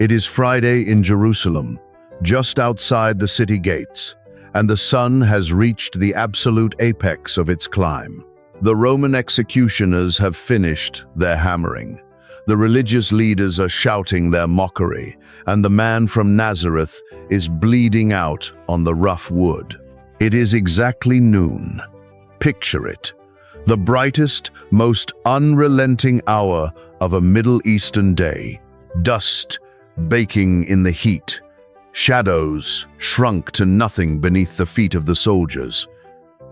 It is Friday in Jerusalem, just outside the city gates, and the sun has reached the absolute apex of its climb. The Roman executioners have finished their hammering. The religious leaders are shouting their mockery, and the man from Nazareth is bleeding out on the rough wood. It is exactly noon. Picture it. The brightest, most unrelenting hour of a Middle Eastern day. Dust baking in the heat. Shadows shrunk to nothing beneath the feet of the soldiers.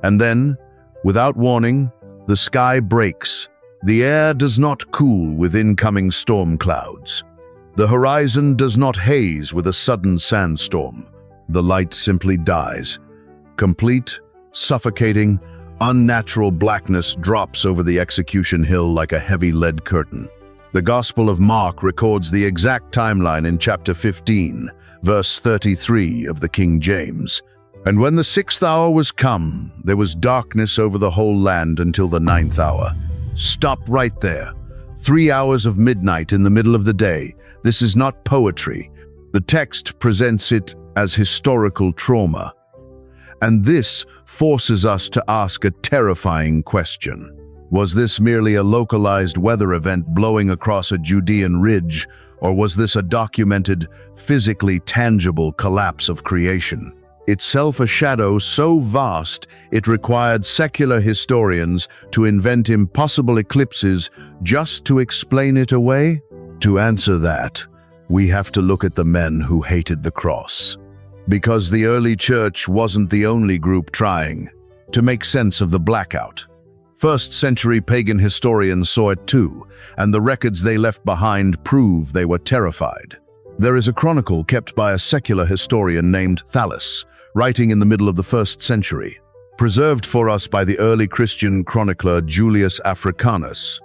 And then, without warning, the sky breaks. The air does not cool with incoming storm clouds. The horizon does not haze with a sudden sandstorm. The light simply dies. Complete, suffocating, unnatural blackness drops over the execution hill like a heavy lead curtain. The Gospel of Mark records the exact timeline in chapter 15, verse 33 of the King James. And when the 6th hour was come, there was darkness over the whole land until the 9th hour. Stop right there. 3 hours of midnight in the middle of the day. This is not poetry. The text presents it as historical trauma. And this forces us to ask a terrifying question. Was this merely a localized weather event blowing across a Judean ridge, or was this a documented, physically tangible collapse of creation? Itself a shadow so vast it required secular historians to invent impossible eclipses just to explain it away? To answer that, we have to look at the men who hated the cross. Because the early church wasn't the only group trying to make sense of the blackout. First-century pagan historians saw it too, and the records they left behind prove they were terrified. There is a chronicle kept by a secular historian named Thallus, writing in the middle of the 1st century, preserved for us by the early Christian chronicler Julius Africanus.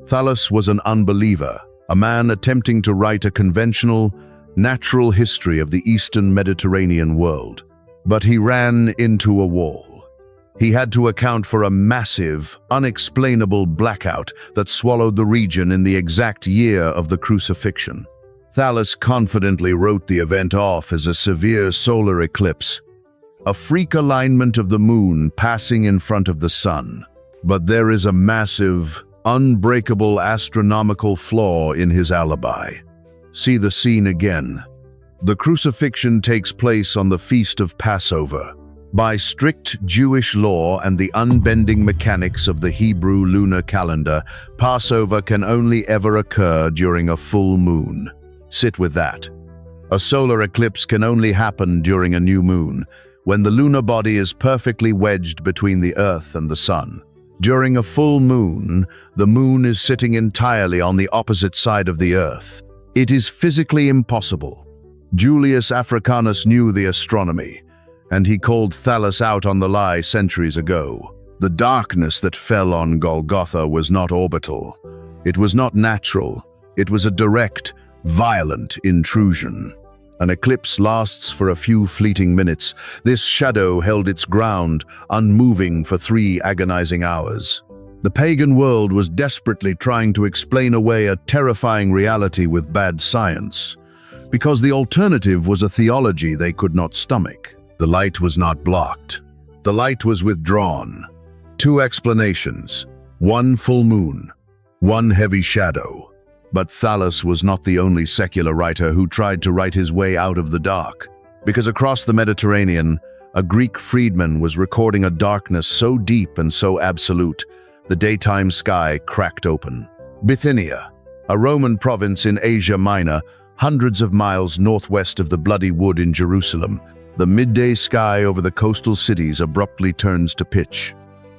Thallus was an unbeliever, a man attempting to write a conventional, natural history of the Eastern Mediterranean world. But he ran into a wall. He had to account for a massive, unexplainable blackout that swallowed the region in the exact year of the crucifixion. Thallus confidently wrote the event off as a severe solar eclipse, a freak alignment of the moon passing in front of the sun. But there is a massive, unbreakable astronomical flaw in his alibi. See the scene again. The crucifixion takes place on the Feast of Passover. By strict Jewish law and the unbending mechanics of the Hebrew lunar calendar, Passover can only ever occur during a full moon. Sit with that. A solar eclipse can only happen during a new moon, when the lunar body is perfectly wedged between the Earth and the Sun. During a full moon, the moon is sitting entirely on the opposite side of the Earth. It is physically impossible. Julius Africanus knew the astronomy, and he called Thallus out on the lie centuries ago. The darkness that fell on Golgotha was not orbital. It was not natural. It was a direct, violent intrusion. An eclipse lasts for a few fleeting minutes. This shadow held its ground, unmoving for 3 agonizing hours. The pagan world was desperately trying to explain away a terrifying reality with bad science, because the alternative was a theology they could not stomach. The light was not blocked. The light was withdrawn. 2 explanations. 1 full moon. 1 heavy shadow. But Thallus was not the only secular writer who tried to write his way out of the dark. Because across the Mediterranean, a Greek freedman was recording a darkness so deep and so absolute, the daytime sky cracked open. Bithynia, a Roman province in Asia Minor, hundreds of miles northwest of the Bloody Wood in Jerusalem, the midday sky over the coastal cities abruptly turns to pitch.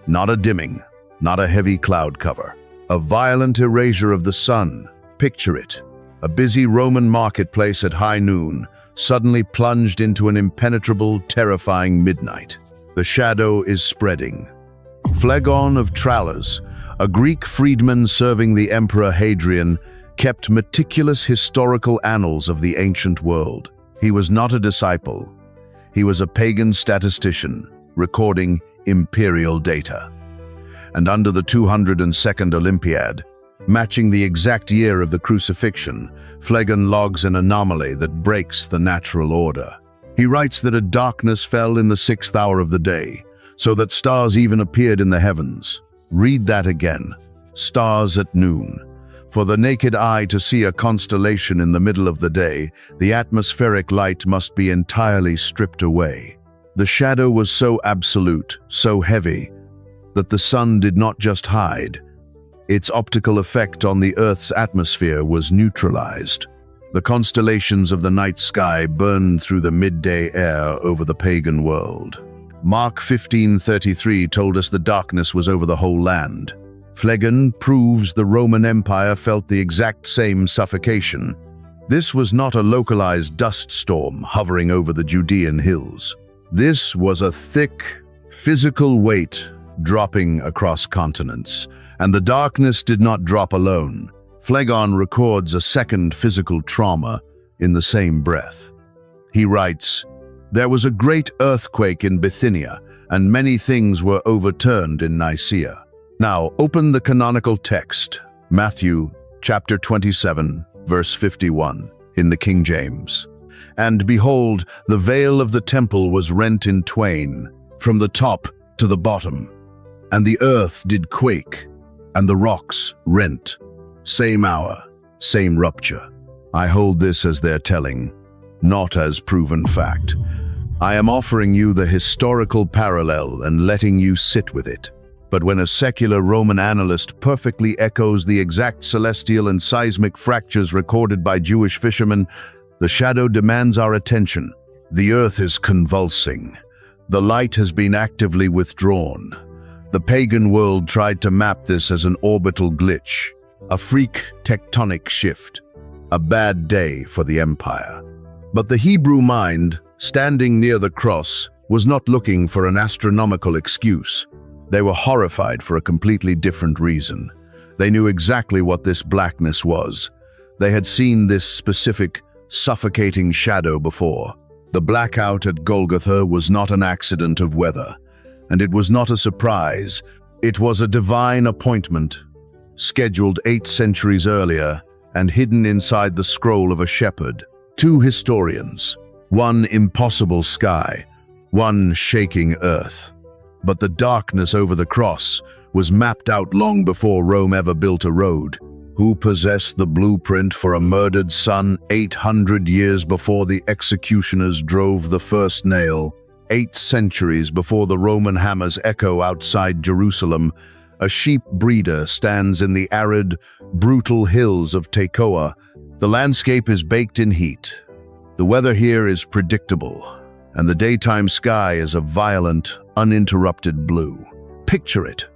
Not a dimming, not a heavy cloud cover. A violent erasure of the sun. Picture it. A busy Roman marketplace at high noon, suddenly plunged into an impenetrable, terrifying midnight. The shadow is spreading. Phlegon of Tralles, a Greek freedman serving the Emperor Hadrian, kept meticulous historical annals of the ancient world. He was not a disciple. He was a pagan statistician, recording imperial data. And under the 202nd Olympiad, Matching the exact year of the crucifixion, Phlegon logs an anomaly that breaks the natural order. He writes that a darkness fell in the 6th hour of the day, so that stars even appeared in the heavens. Read that again. Stars at noon. For the naked eye to see a constellation in the middle of the day, the atmospheric light must be entirely stripped away. The shadow was so absolute, so heavy, that the sun did not just hide. Its optical effect on the Earth's atmosphere was neutralized. The constellations of the night sky burned through the midday air over the pagan world. Mark 15:33 told us the darkness was over the whole land. Phlegon proves the Roman Empire felt the exact same suffocation. This was not a localized dust storm hovering over the Judean hills. This was a thick, physical weight dropping across continents. And the darkness did not drop alone. Phlegon records a second physical trauma in the same breath. He writes, "There was a great earthquake in Bithynia, and many things were overturned in Nicaea." Now, open the canonical text, Matthew chapter 27, verse 51, in the King James. "And behold, the veil of the temple was rent in twain, from the top to the bottom. And the earth did quake, and the rocks rent. Same hour, same rupture." I hold this as their telling, not as proven fact. I am offering you the historical parallel and letting you sit with it. But when a secular Roman annalist perfectly echoes the exact celestial and seismic fractures recorded by Jewish fishermen, the shadow demands our attention. The earth is convulsing. The light has been actively withdrawn. The pagan world tried to map this as an orbital glitch, a freak tectonic shift, a bad day for the empire. But the Hebrew mind, standing near the cross, was not looking for an astronomical excuse. They were horrified for a completely different reason. They knew exactly what this blackness was. They had seen this specific, suffocating shadow before. The blackout at Golgotha was not an accident of weather, and it was not a surprise. It was a divine appointment, scheduled 8 centuries earlier and hidden inside the scroll of a shepherd. 2 historians, one impossible sky, one shaking earth. But the darkness over the cross was mapped out long before Rome ever built a road. Who possessed the blueprint for a murdered son 800 years before the executioners drove the first nail? 8 centuries before the Roman hammers echo outside Jerusalem, a sheep breeder stands in the arid, brutal hills of Tekoa. The landscape is baked in heat. The weather here is predictable, and the daytime sky is a violent, uninterrupted blue. Picture it,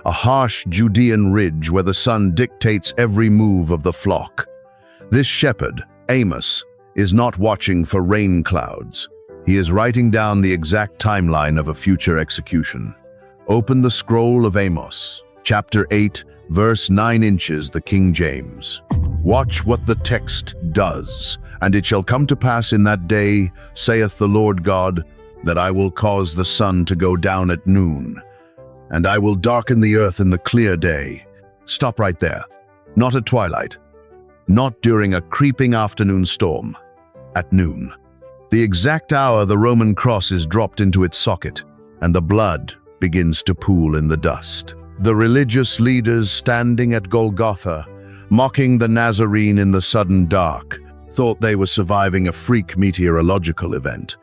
a harsh Judean ridge where the sun dictates every move of the flock. This shepherd, Amos, is not watching for rain clouds. He is writing down the exact timeline of a future execution. Open the scroll of Amos, chapter 8, verse 9 inches, the King James. Watch what the text does. "And it shall come to pass in that day, saith the Lord God, that I will cause the sun to go down at noon, and I will darken the earth in the clear day." Stop right there. Not at twilight. Not during a creeping afternoon storm. At noon. The exact hour the Roman cross is dropped into its socket, and the blood begins to pool in the dust. The religious leaders standing at Golgotha, mocking the Nazarene in the sudden dark, thought they were surviving a freak meteorological event.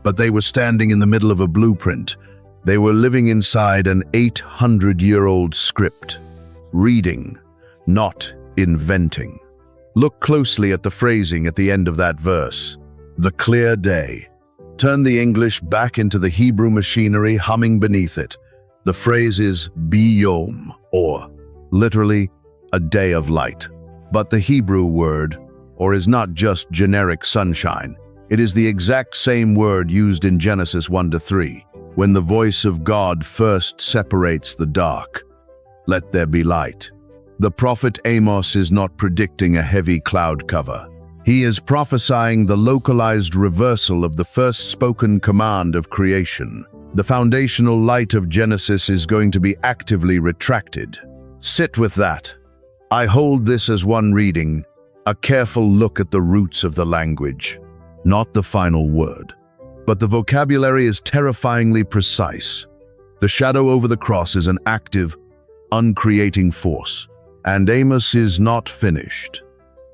But they were standing in the middle of a blueprint. They were living inside an 800-year-old script. Reading, not inventing. Look closely at the phrasing at the end of that verse. The clear day. Turn the English back into the Hebrew machinery humming beneath it. The phrase is biyom, or literally, a day of light. But the Hebrew word, or is not just generic sunshine. It is the exact same word used in Genesis 1-3, when the voice of God first separates the dark. Let there be light. The prophet Amos is not predicting a heavy cloud cover. He is prophesying the localized reversal of the first spoken command of creation. The foundational light of Genesis is going to be actively retracted. Sit with that. I hold this as one reading, a careful look at the roots of the language, not the final word. But the vocabulary is terrifyingly precise. The shadow over the cross is an active, uncreating force. And Amos is not finished.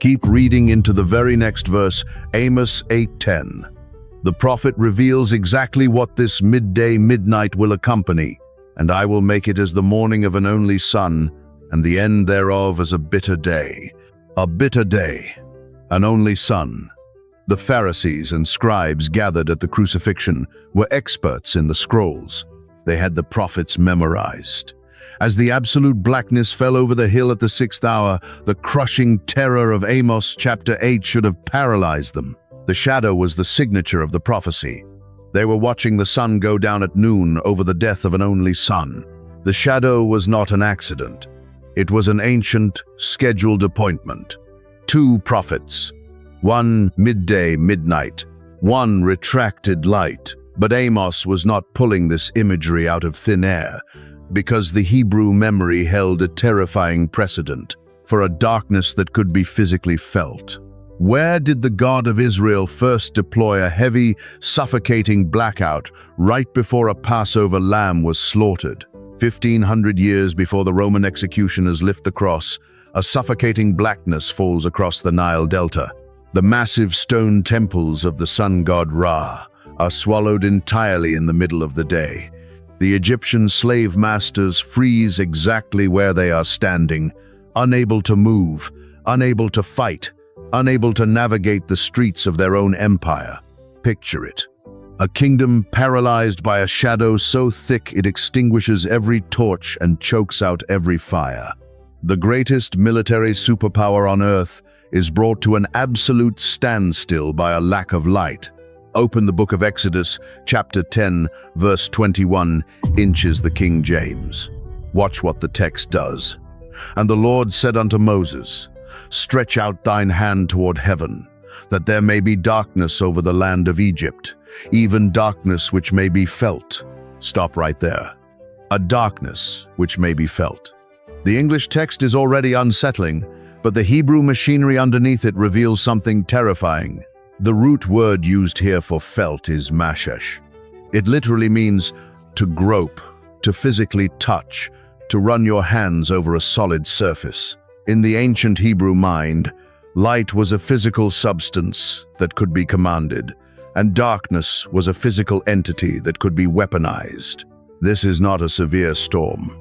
Keep reading into the very next verse, Amos 8:10. The prophet reveals exactly what this midnight will accompany. And I will make it as the morning of an only son, and the end thereof as a bitter day. A bitter day, an only son. The Pharisees and scribes gathered at the crucifixion were experts in the scrolls. They had the prophets memorized. As the absolute blackness fell over the hill at the 6th hour, the crushing terror of Amos chapter 8 should have paralyzed them. The shadow was the signature of the prophecy. They were watching the sun go down at noon over the death of an only son. The shadow was not an accident. It was an ancient, scheduled appointment. 2 prophets, one midnight, one retracted light. But Amos was not pulling this imagery out of thin air, because the Hebrew memory held a terrifying precedent for a darkness that could be physically felt. Where did the God of Israel first deploy a heavy, suffocating blackout right before a Passover lamb was slaughtered? 1,500 years before the Roman executioners lift the cross, a suffocating blackness falls across the Nile Delta. The massive stone temples of the sun god Ra are swallowed entirely in the middle of the day. The Egyptian slave masters freeze exactly where they are standing, unable to move, unable to fight, unable to navigate the streets of their own empire. Picture it. A kingdom paralyzed by a shadow so thick it extinguishes every torch and chokes out every fire. The greatest military superpower on earth is brought to an absolute standstill by a lack of light. Open the book of Exodus, chapter 10, verse 21, inches the King James. Watch what the text does. And the Lord said unto Moses, Stretch out thine hand toward heaven, that there may be darkness over the land of Egypt, even darkness which may be felt. Stop right there. A darkness which may be felt. The English text is already unsettling, but the Hebrew machinery underneath it reveals something terrifying. The root word used here for felt is mashesh. It literally means to grope, to physically touch, to run your hands over a solid surface. In the ancient Hebrew mind, light was a physical substance that could be commanded, and darkness was a physical entity that could be weaponized. This is not a severe storm.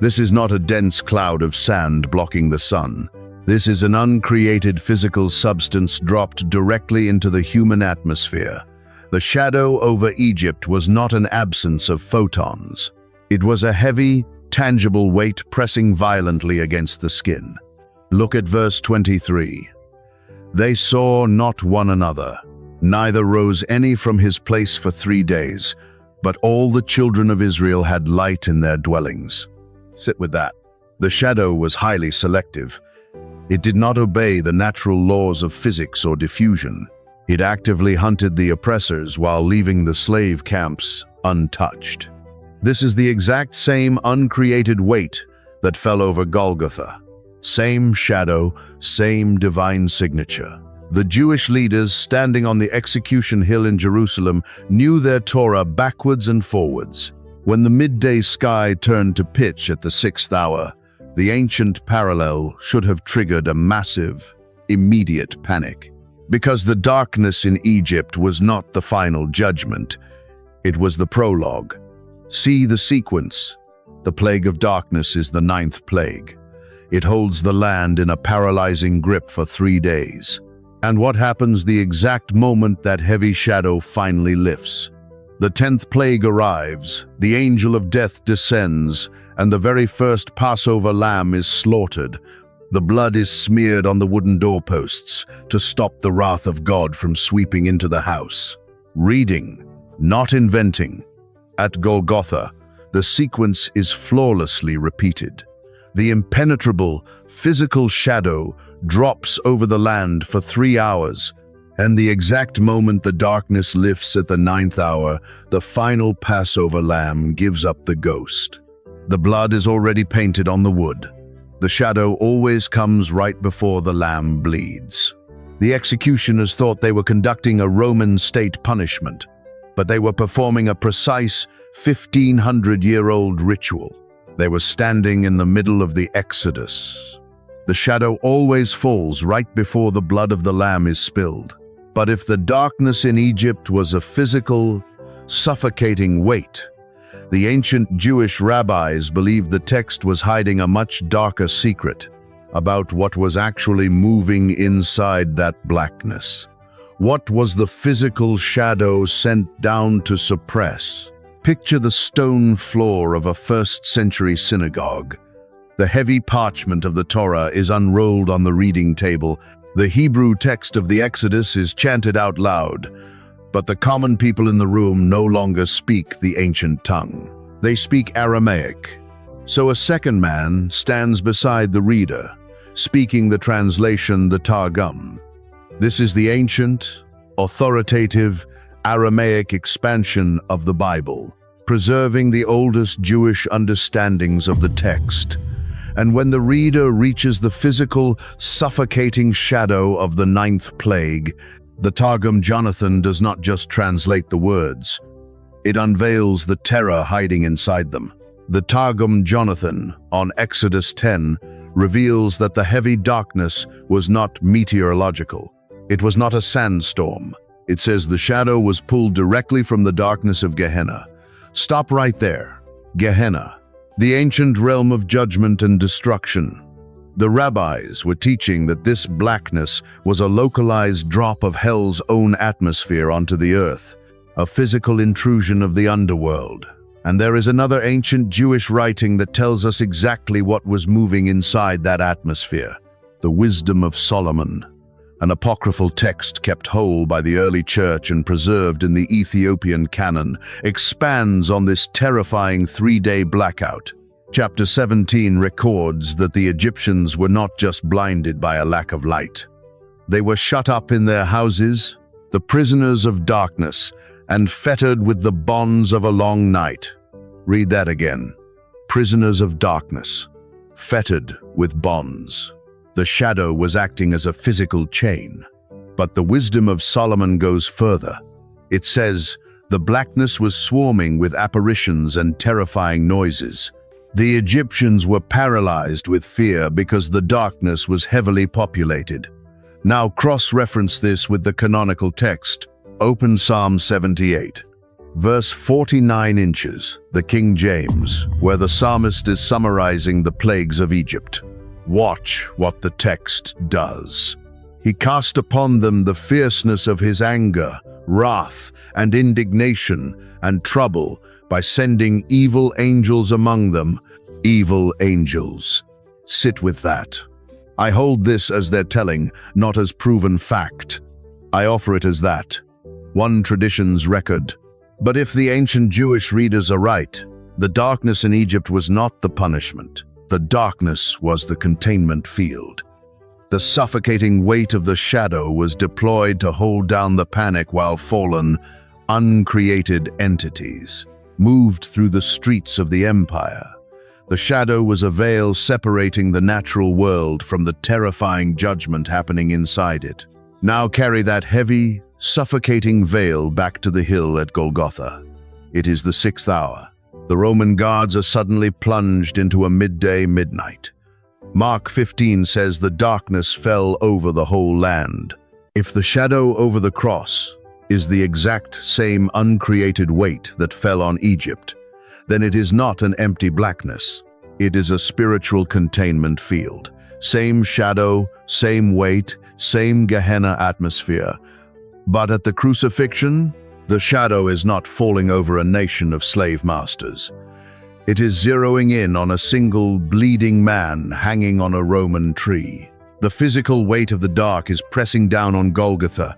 This is not a dense cloud of sand blocking the sun. This is an uncreated physical substance dropped directly into the human atmosphere. The shadow over Egypt was not an absence of photons. It was a heavy, tangible weight pressing violently against the skin. Look at verse 23. They saw not one another, neither rose any from his place for 3 days, but all the children of Israel had light in their dwellings. Sit with that. The shadow was highly selective. It did not obey the natural laws of physics or diffusion. It actively hunted the oppressors while leaving the slave camps untouched. This is the exact same uncreated weight that fell over Golgotha. Same shadow, same divine signature. The Jewish leaders standing on the execution hill in Jerusalem knew their Torah backwards and forwards. When the midday sky turned to pitch at the 6th hour, the ancient parallel should have triggered a massive, immediate panic. Because the darkness in Egypt was not the final judgment, it was the prologue. See the sequence. The plague of darkness is the 9th plague. It holds the land in a paralyzing grip for 3 days. And what happens the exact moment that heavy shadow finally lifts? The 10th plague arrives, the angel of death descends, and the very first Passover lamb is slaughtered. The blood is smeared on the wooden doorposts to stop the wrath of God from sweeping into the house. Reading, not inventing. At Golgotha, the sequence is flawlessly repeated. The impenetrable, physical shadow drops over the land for 3 hours, and the exact moment the darkness lifts at the 9th hour, the final Passover lamb gives up the ghost. The blood is already painted on the wood. The shadow always comes right before the lamb bleeds. The executioners thought they were conducting a Roman state punishment, but they were performing a precise 1,500-year-old ritual. They were standing in the middle of the Exodus. The shadow always falls right before the blood of the lamb is spilled. But if the darkness in Egypt was a physical, suffocating weight, the ancient Jewish rabbis believed the text was hiding a much darker secret about what was actually moving inside that blackness. What was the physical shadow sent down to suppress? Picture the stone floor of a first-century synagogue. The heavy parchment of the Torah is unrolled on the reading table. The Hebrew text of the Exodus is chanted out loud, but the common people in the room no longer speak the ancient tongue. They speak Aramaic. So a second man stands beside the reader, speaking the translation, the Targum. This is the ancient, authoritative, Aramaic expansion of the Bible, preserving the oldest Jewish understandings of the text. And when the reader reaches the physical, suffocating shadow of the ninth plague, the Targum Jonathan does not just translate the words. It unveils the terror hiding inside them. The Targum Jonathan, on Exodus 10, reveals that the heavy darkness was not meteorological. It was not a sandstorm. It says the shadow was pulled directly from the darkness of Gehenna. Stop right there. Gehenna, the ancient realm of judgment and destruction. The rabbis were teaching that this blackness was a localized drop of hell's own atmosphere onto the earth, a physical intrusion of the underworld. And there is another ancient Jewish writing that tells us exactly what was moving inside that atmosphere. The Wisdom of Solomon, an apocryphal text kept whole by the early church and preserved in the Ethiopian canon, expands on this terrifying three-day blackout. Chapter 17 records that the Egyptians were not just blinded by a lack of light. They were shut up in their houses, the prisoners of darkness, and fettered with the bonds of a long night. Read that again. Prisoners of darkness, fettered with bonds. The shadow was acting as a physical chain. But the Wisdom of Solomon goes further. It says, the blackness was swarming with apparitions and terrifying noises. The Egyptians were paralyzed with fear because the darkness was heavily populated. Now cross-reference this with the canonical text. Open Psalm 78. Verse 49 inches, the King James, where the psalmist is summarizing the plagues of Egypt. Watch what the text does. He cast upon them the fierceness of his anger, wrath, and indignation, and trouble, by sending evil angels among them, evil angels. Sit with that. I hold this as their telling, not as proven fact. I offer it as that. One tradition's record. But if the ancient Jewish readers are right, the darkness in Egypt was not the punishment. The darkness was the containment field. The suffocating weight of the shadow was deployed to hold down the panic while fallen, uncreated entities moved through the streets of the empire. The shadow was a veil separating the natural world from the terrifying judgment happening inside it. Now carry that heavy, suffocating veil back to the hill at Golgotha. It is the 6th hour. The Roman guards are suddenly plunged into a midday midnight. Mark 15 says the darkness fell over the whole land. If the shadow over the cross is the exact same uncreated weight that fell on Egypt, then it is not an empty blackness. It is a spiritual containment field. Same shadow, same weight, same Gehenna atmosphere. But at the crucifixion, the shadow is not falling over a nation of slave masters. It is zeroing in on a single bleeding man hanging on a Roman tree. The physical weight of the dark is pressing down on Golgotha.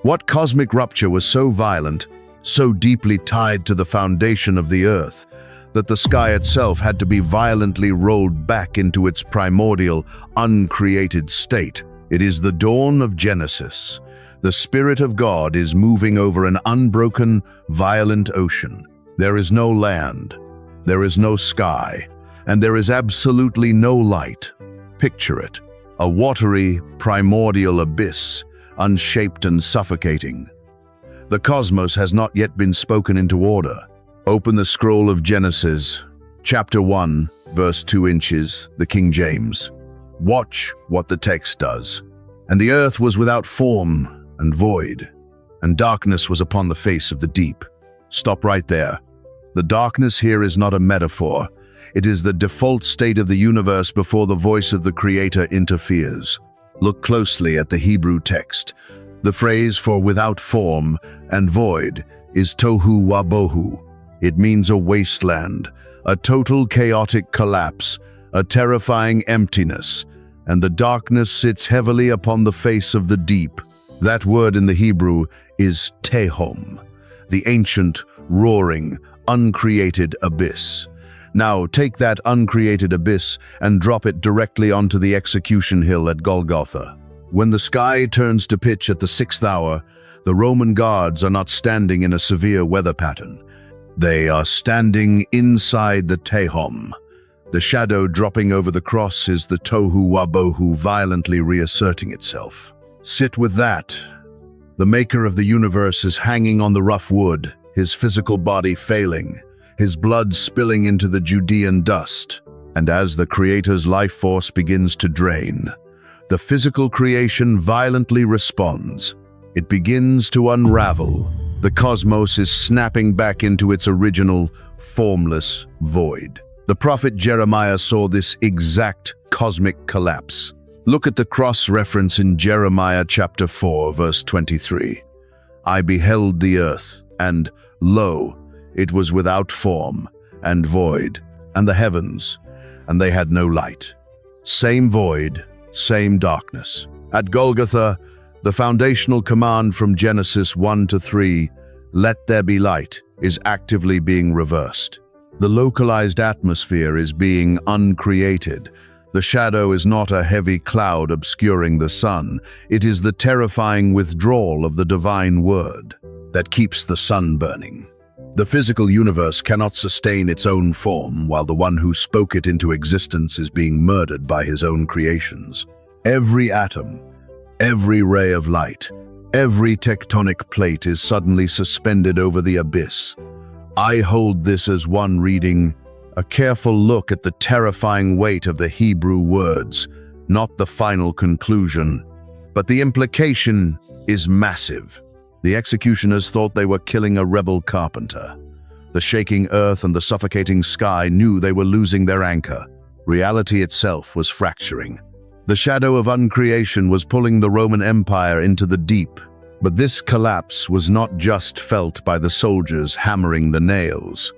What cosmic rupture was so violent, so deeply tied to the foundation of the earth, that the sky itself had to be violently rolled back into its primordial, uncreated state? It is the dawn of Genesis. The Spirit of God is moving over an unbroken, violent ocean. There is no land. There is no sky. and there is absolutely no light. Picture it, a watery, primordial abyss, unshaped and suffocating. The cosmos has not yet been spoken into order. Open the scroll of Genesis, chapter 1, verse 2 inches, the King James. Watch what the text does. And the earth was without form and void, and darkness was upon the face of the deep. Stop right there. The darkness here is not a metaphor. It is the default state of the universe before the voice of the Creator interferes. Look closely at the Hebrew text. The phrase for without form and void is tohu wabohu. It means a wasteland, a total chaotic collapse, a terrifying emptiness, and the darkness sits heavily upon the face of the deep. That word in the Hebrew is tehom, the ancient, roaring, uncreated abyss. Now take that uncreated abyss and drop it directly onto the execution hill at Golgotha. When the sky turns to pitch at the 6th hour, the Roman guards are not standing in a severe weather pattern. They are standing inside the tehom. The shadow dropping over the cross is the tohu wabohu violently reasserting itself. Sit with that. The maker of the universe is hanging on the rough wood, his physical body failing, his blood spilling into the Judean dust. And as the Creator's life force begins to drain, the physical creation violently responds. It begins to unravel. The cosmos is snapping back into its original, formless void. The prophet Jeremiah saw this exact cosmic collapse. Look at the cross-reference in Jeremiah chapter 4, verse 23. I beheld the earth, and lo, it was without form and void, and the heavens, and they had no light. Same void, same darkness. At Golgotha, the foundational command from Genesis 1 to 3, let there be light, is actively being reversed. The localized atmosphere is being uncreated. The shadow is not a heavy cloud obscuring the sun. It is the terrifying withdrawal of the divine word that keeps the sun burning. The physical universe cannot sustain its own form while the one who spoke it into existence is being murdered by his own creations. Every atom, every ray of light, every tectonic plate is suddenly suspended over the abyss. I hold this as one reading, a careful look at the terrifying weight of the Hebrew words, not the final conclusion. But the implication is massive. The executioners thought they were killing a rebel carpenter. The shaking earth and the suffocating sky knew they were losing their anchor. Reality itself was fracturing. The shadow of uncreation was pulling the Roman Empire into the deep. But this collapse was not just felt by the soldiers hammering the nails,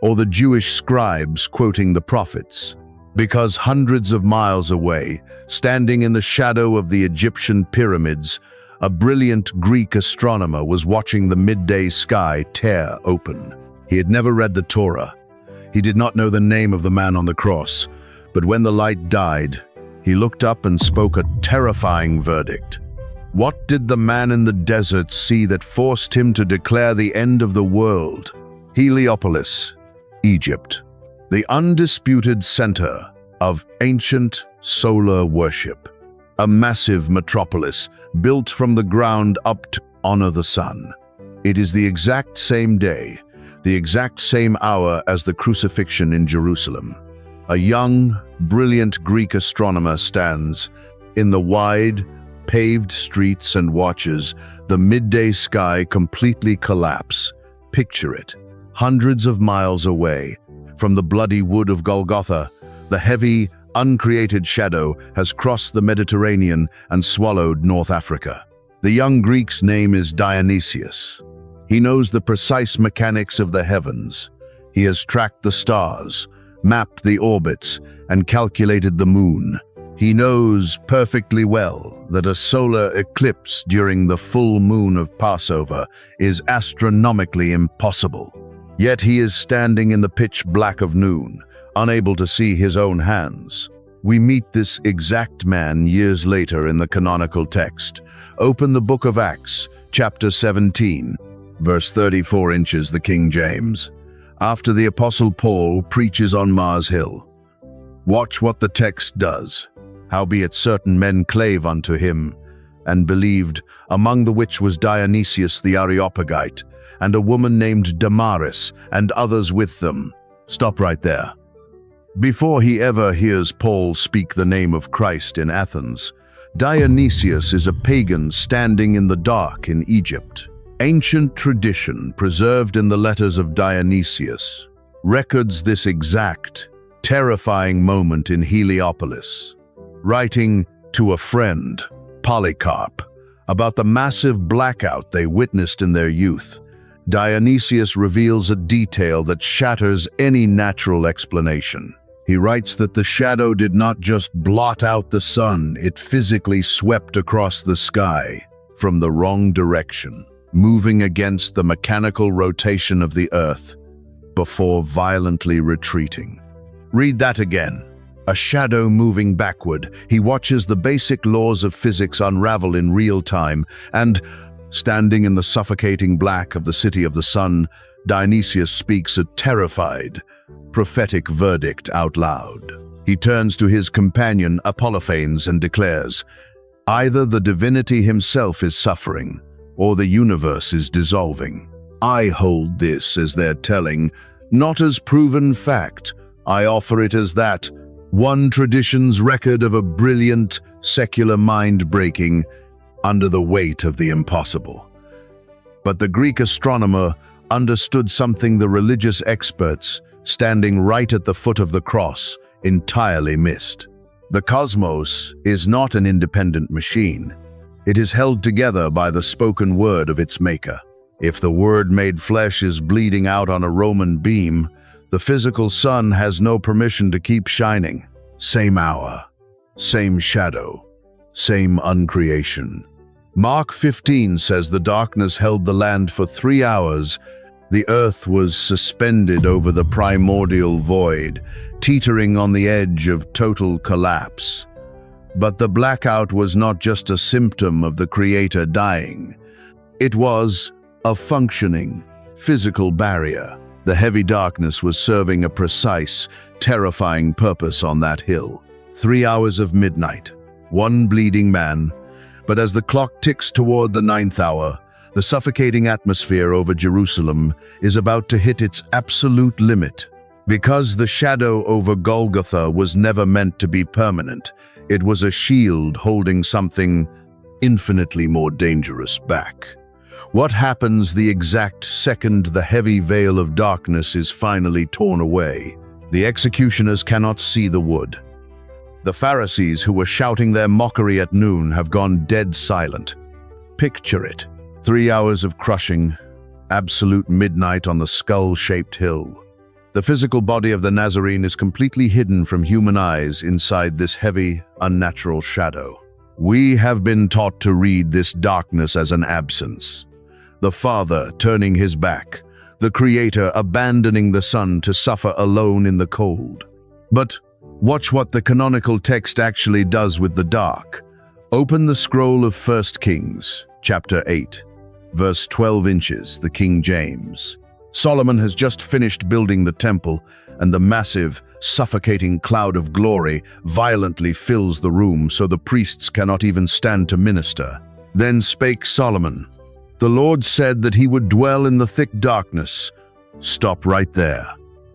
or the Jewish scribes quoting the prophets, because hundreds of miles away, standing in the shadow of the Egyptian pyramids, a brilliant Greek astronomer was watching the midday sky tear open. He had never read the Torah. He did not know the name of the man on the cross, but when the light died, he looked up and spoke a terrifying verdict. What did the man in the desert see that forced him to declare the end of the world? Heliopolis, Egypt, the undisputed center of ancient solar worship. A massive metropolis built from the ground up to honor the sun. It is the exact same day, the exact same hour as the crucifixion in Jerusalem. A young, brilliant Greek astronomer stands in the wide, paved streets and watches the midday sky completely collapse. Picture it. Hundreds of miles away, from the bloody wood of Golgotha, the heavy, uncreated shadow has crossed the Mediterranean and swallowed North Africa. The young Greek's name is Dionysius. He knows the precise mechanics of the heavens. He has tracked the stars, mapped the orbits, and calculated the moon. He knows perfectly well that a solar eclipse during the full moon of Passover is astronomically impossible. Yet he is standing in the pitch black of noon, unable to see his own hands. We meet this exact man years later in the canonical text. Open the book of Acts, chapter 17, verse 34 inches, the King James. After the Apostle Paul preaches on Mars Hill, Watch what the text does. Howbeit certain men clave unto him, and believed, among the which was Dionysius the Areopagite, and a woman named Damaris, and others with them. Stop right there. Before he ever hears Paul speak the name of Christ in Athens, Dionysius is a pagan standing in the dark in Egypt. Ancient tradition, preserved in the letters of Dionysius, records this exact, terrifying moment in Heliopolis. Writing to a friend, Polycarp, about the massive blackout they witnessed in their youth, Dionysius reveals a detail that shatters any natural explanation. He writes that the shadow did not just blot out the sun, it physically swept across the sky from the wrong direction, moving against the mechanical rotation of the earth before violently retreating. Read that again. A shadow moving backward. He watches the basic laws of physics unravel in real time, and, standing in the suffocating black of the city of the sun, Dionysius speaks a terrified, prophetic verdict out loud. He turns to his companion Apollophanes and declares, "Either the divinity himself is suffering, or the universe is dissolving. I hold this as their telling, not as proven fact. I offer it as that, one tradition's record of a brilliant, secular mind breaking under the weight of the impossible." But the Greek astronomer understood something the religious experts, standing right at the foot of the cross, entirely missed. The cosmos is not an independent machine. It is held together by the spoken word of its maker. If the word made flesh is bleeding out on a Roman beam, the physical sun has no permission to keep shining. Same hour, same shadow, same uncreation. Mark 15 says the darkness held the land for 3 hours. The earth was suspended over the primordial void, teetering on the edge of total collapse. But the blackout was not just a symptom of the Creator dying. It was a functioning, physical barrier. The heavy darkness was serving a precise, terrifying purpose on that hill. 3 hours of midnight, one bleeding man. But as the clock ticks toward the 9th hour, the suffocating atmosphere over Jerusalem is about to hit its absolute limit. Because the shadow over Golgotha was never meant to be permanent, it was a shield holding something infinitely more dangerous back. What happens the exact second the heavy veil of darkness is finally torn away? The executioners cannot see the wood. The Pharisees who were shouting their mockery at noon have gone dead silent. Picture it. 3 hours of crushing, absolute midnight on the skull-shaped hill. The physical body of the Nazarene is completely hidden from human eyes inside this heavy, unnatural shadow. We have been taught to read this darkness as an absence. The Father turning his back, the Creator abandoning the Son to suffer alone in the cold. But watch what the canonical text actually does with the dark. Open the scroll of 1 Kings, chapter 8, verse 12 inches, the King James. Solomon has just finished building the temple, and the massive, suffocating cloud of glory violently fills the room so the priests cannot even stand to minister. Then spake Solomon, "The Lord said that he would dwell in the thick darkness." Stop right there.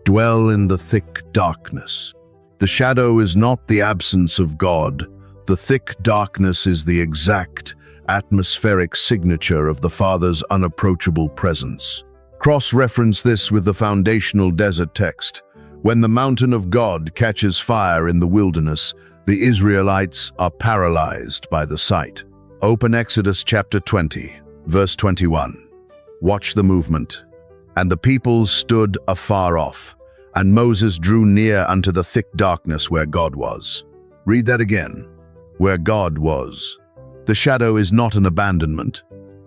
Dwell in the thick darkness. The shadow is not the absence of God. The thick darkness is the exact, atmospheric signature of the Father's unapproachable presence. Cross-reference this with the foundational desert text. When the mountain of God catches fire in the wilderness, the Israelites are paralyzed by the sight. Open Exodus chapter 20, verse 21. Watch the movement. "And the people stood afar off, and Moses drew near unto the thick darkness where God was." Read that again. Where God was. The shadow is not an abandonment.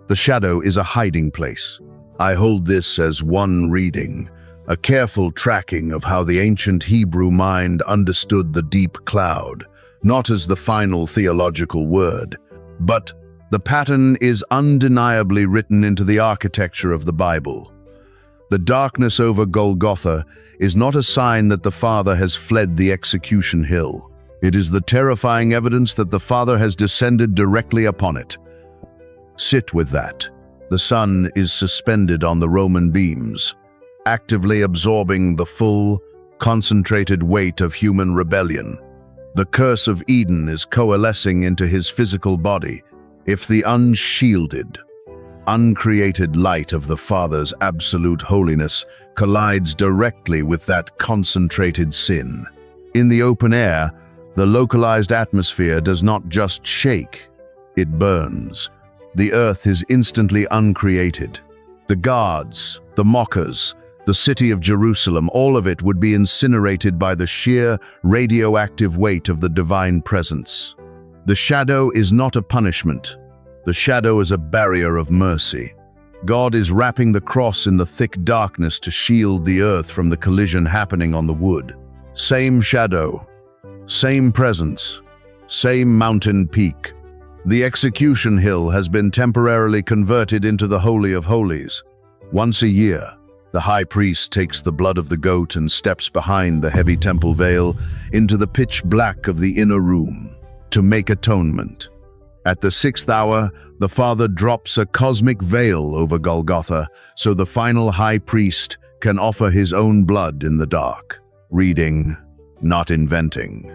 The shadow is a hiding place. I hold this as one reading, a careful tracking of how the ancient Hebrew mind understood the deep cloud, not as the final theological word, but the pattern is undeniably written into the architecture of the Bible. The darkness over Golgotha is not a sign that the Father has fled the execution hill. It is the terrifying evidence that the Father has descended directly upon it. Sit with that. The Son is suspended on the Roman beams, actively absorbing the full, concentrated weight of human rebellion. The curse of Eden is coalescing into his physical body. If the unshielded, uncreated light of the Father's absolute holiness collides directly with that concentrated sin. In the open air, the localized atmosphere does not just shake, it burns. The earth is instantly uncreated. The guards, the mockers, the city of Jerusalem, all of it would be incinerated by the sheer radioactive weight of the divine presence. The shadow is not a punishment. The shadow is a barrier of mercy. God is wrapping the cross in the thick darkness to shield the earth from the collision happening on the wood. Same shadow, same presence, same mountain peak. The execution hill has been temporarily converted into the Holy of Holies. Once a year, the high priest takes the blood of the goat and steps behind the heavy temple veil into the pitch black of the inner room to make atonement. At the 6th hour, the Father drops a cosmic veil over Golgotha so the final high priest can offer his own blood in the dark. Reading, not inventing.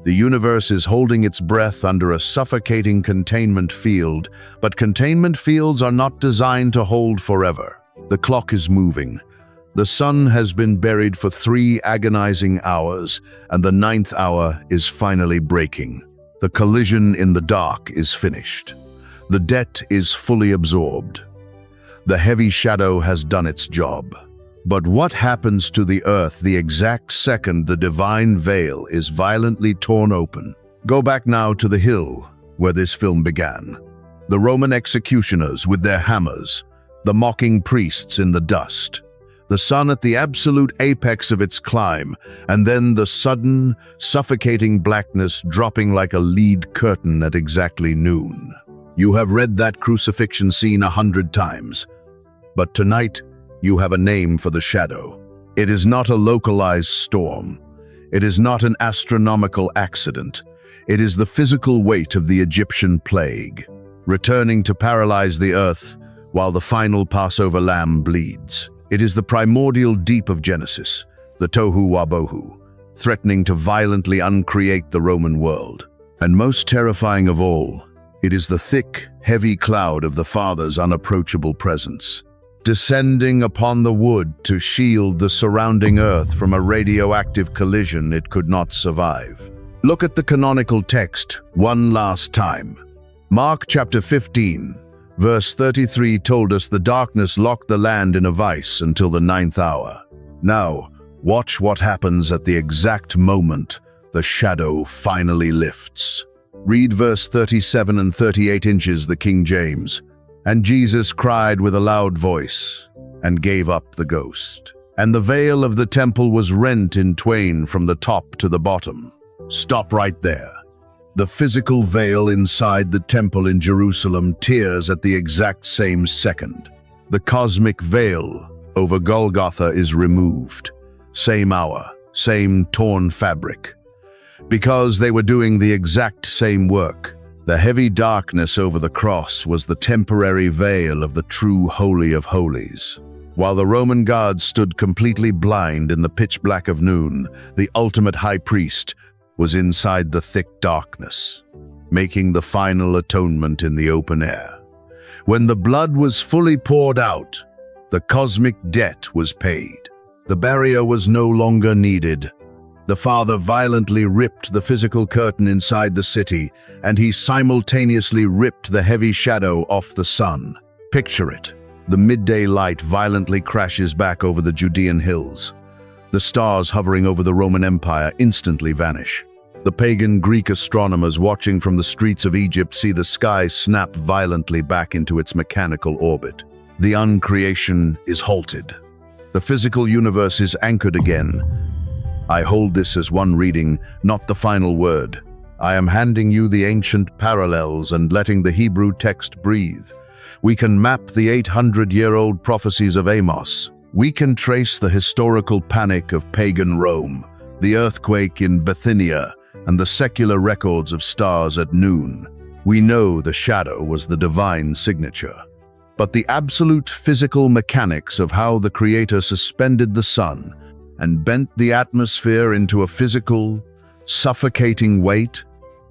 The universe is holding its breath under a suffocating containment field, but containment fields are not designed to hold forever. The clock is moving. The sun has been buried for 3 agonizing hours, and the 9th hour is finally breaking. The collision in the dark is finished. The debt is fully absorbed. The heavy shadow has done its job. But what happens to the earth the exact second the divine veil is violently torn open? Go back now to the hill where this film began. The Roman executioners with their hammers, the mocking priests in the dust, the sun at the absolute apex of its climb, and then the sudden, suffocating blackness dropping like a lead curtain at exactly noon. You have read that crucifixion scene 100 times, but tonight you have a name for the shadow. It is not a localized storm. It is not an astronomical accident. It is the physical weight of the Egyptian plague, returning to paralyze the earth while the final Passover lamb bleeds. It is the primordial deep of Genesis, the tohu wabohu, threatening to violently uncreate the Roman world. And most terrifying of all, it is the thick, heavy cloud of the Father's unapproachable presence, descending upon the wood to shield the surrounding earth from a radioactive collision it could not survive. Look at the canonical text one last time. Mark chapter 15, verse 33 told us the darkness locked the land in a vice until the 9th hour. Now, watch what happens at the exact moment the shadow finally lifts. Read verse 37 and 38 inches, the King James. And Jesus cried with a loud voice, and gave up the ghost. And the veil of the temple was rent in twain from the top to the bottom. Stop right there. The physical veil inside the temple in Jerusalem tears at the exact same second. The cosmic veil over Golgotha is removed. Same hour, same torn fabric. Because they were doing the exact same work. The heavy darkness over the cross was the temporary veil of the true Holy of Holies. While the Roman guards stood completely blind in the pitch black of noon, the ultimate high priest was inside the thick darkness, making the final atonement in the open air. When the blood was fully poured out, the cosmic debt was paid. The barrier was no longer needed. The Father violently ripped the physical curtain inside the city, and he simultaneously ripped the heavy shadow off the sun. Picture it. The midday light violently crashes back over the Judean hills. The stars hovering over the Roman Empire instantly vanish. The pagan Greek astronomers watching from the streets of Egypt see the sky snap violently back into its mechanical orbit. The uncreation is halted. The physical universe is anchored again. I hold this as one reading, not the final word. I am handing you the ancient parallels and letting the Hebrew text breathe. We can map the 800-year-old prophecies of Amos, We can trace the historical panic of pagan Rome, the earthquake in Bithynia, and the secular records of stars at noon. We know the shadow was the divine signature. But the absolute physical mechanics of how the Creator suspended the sun and bent the atmosphere into a physical, suffocating weight,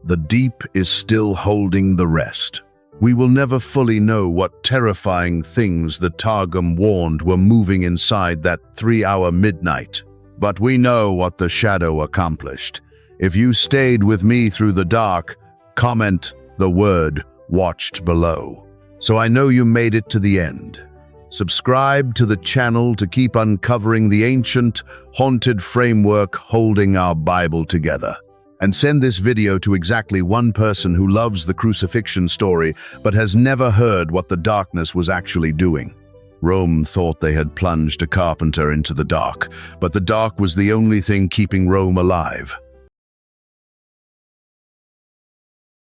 the deep is still holding the rest. We will never fully know what terrifying things the Targum warned were moving inside that 3-hour midnight. But we know what the shadow accomplished. If you stayed with me through the dark, comment the word "watched" below, so I know you made it to the end. Subscribe to the channel to keep uncovering the ancient, haunted framework holding our Bible together. And send this video to exactly one person who loves the crucifixion story but has never heard what the darkness was actually doing. Rome thought they had plunged a carpenter into the dark, but the dark was the only thing keeping Rome alive.